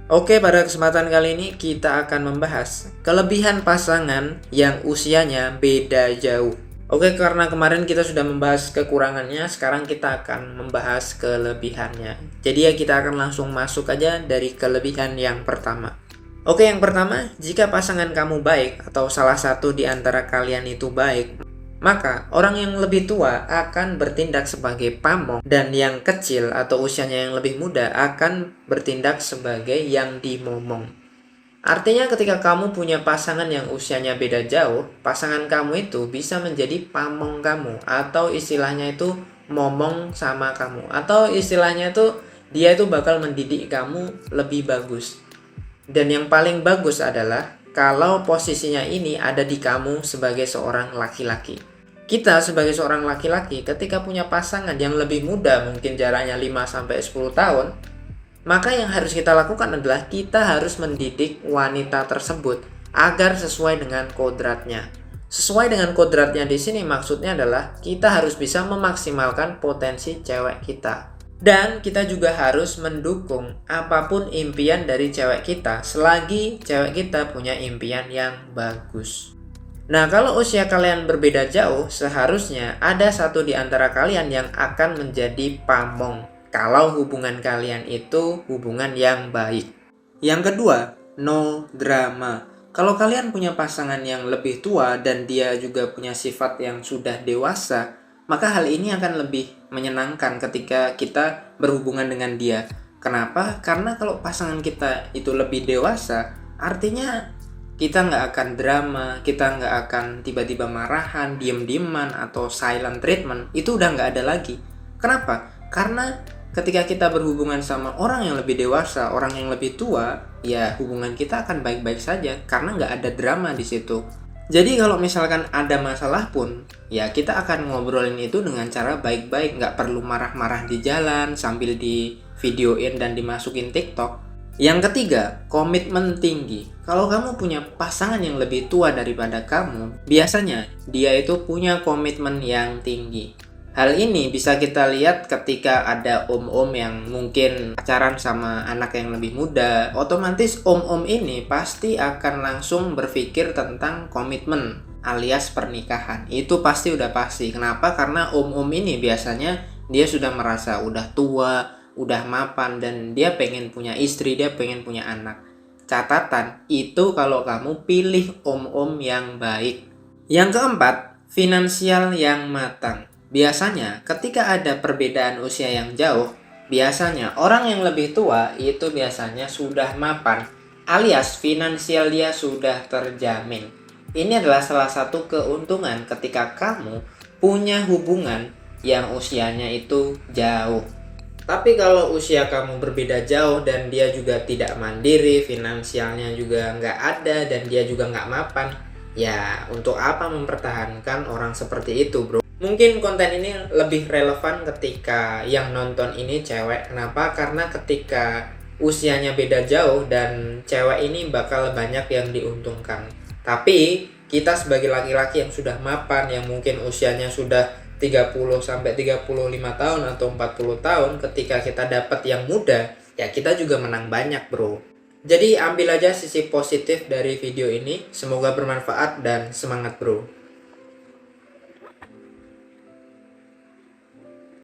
Oke, pada kesempatan kali ini kita akan membahas kelebihan pasangan yang usianya beda jauh. Oke, karena kemarin kita sudah membahas kekurangannya, sekarang kita akan membahas kelebihannya. Jadi ya kita akan langsung masuk aja dari kelebihan yang pertama. Oke, yang pertama, jika pasangan kamu baik atau salah satu di antara kalian itu baik, maka orang yang lebih tua akan bertindak sebagai pamong dan yang kecil atau usianya yang lebih muda akan bertindak sebagai yang dimomong. Artinya ketika kamu punya pasangan yang usianya beda jauh, pasangan kamu itu bisa menjadi pamong kamu atau istilahnya itu momong sama kamu atau istilahnya itu dia itu bakal mendidik kamu lebih bagus. Dan yang paling bagus adalah kalau posisinya ini ada di kamu sebagai seorang laki-laki. Kita sebagai seorang laki-laki ketika punya pasangan yang lebih muda, mungkin jaraknya 5-10 tahun, maka yang harus kita lakukan adalah kita harus mendidik wanita tersebut agar sesuai dengan kodratnya. Sesuai dengan kodratnya di sini maksudnya adalah kita harus bisa memaksimalkan potensi cewek kita. Dan kita juga harus mendukung apapun impian dari cewek kita selagi cewek kita punya impian yang bagus. Nah, kalau usia kalian berbeda jauh, seharusnya ada satu di antara kalian yang akan menjadi pamong. Kalau hubungan kalian itu hubungan yang baik. Yang kedua, no drama. Kalau kalian punya pasangan yang lebih tua dan dia juga punya sifat yang sudah dewasa, maka hal ini akan lebih menyenangkan ketika kita berhubungan dengan dia. Kenapa? Karena kalau pasangan kita itu lebih dewasa, artinya kita nggak akan drama, kita nggak akan tiba-tiba marahan, diem-dieman, atau silent treatment. Itu udah nggak ada lagi. Kenapa? Karena ketika kita berhubungan sama orang yang lebih dewasa, orang yang lebih tua, ya hubungan kita akan baik-baik saja karena nggak ada drama di situ. Jadi kalau misalkan ada masalah pun, ya kita akan ngobrolin itu dengan cara baik-baik, nggak perlu marah-marah di jalan sambil di videoin dan dimasukin TikTok. Yang ketiga, komitmen tinggi. Kalau kamu punya pasangan yang lebih tua daripada kamu, biasanya dia itu punya komitmen yang tinggi. Hal ini bisa kita lihat ketika ada om-om yang mungkin pacaran sama anak yang lebih muda. Otomatis om-om ini pasti akan langsung berpikir tentang komitmen alias pernikahan. Itu pasti udah pasti. Kenapa? Karena om-om ini biasanya dia sudah merasa udah tua, udah mapan, dan dia pengen punya istri, dia pengen punya anak. Catatan, itu kalau kamu pilih om-om yang baik. Yang keempat, finansial yang matang. Biasanya ketika ada perbedaan usia yang jauh, biasanya orang yang lebih tua itu biasanya sudah mapan, alias finansial dia sudah terjamin. Ini adalah salah satu keuntungan ketika kamu punya hubungan yang usianya itu jauh. Tapi kalau usia kamu berbeda jauh dan dia juga tidak mandiri, finansialnya juga nggak ada, dan dia juga nggak mapan, ya untuk apa mempertahankan orang seperti itu, bro? Mungkin konten ini lebih relevan ketika yang nonton ini cewek. Kenapa? Karena ketika usianya beda jauh dan cewek ini bakal banyak yang diuntungkan. Tapi kita sebagai laki-laki yang sudah mapan, yang mungkin usianya sudah 30-35 tahun atau 40 tahun, ketika kita dapat yang muda, ya kita juga menang banyak, bro. Jadi ambil aja sisi positif dari video ini. Semoga bermanfaat dan semangat, bro.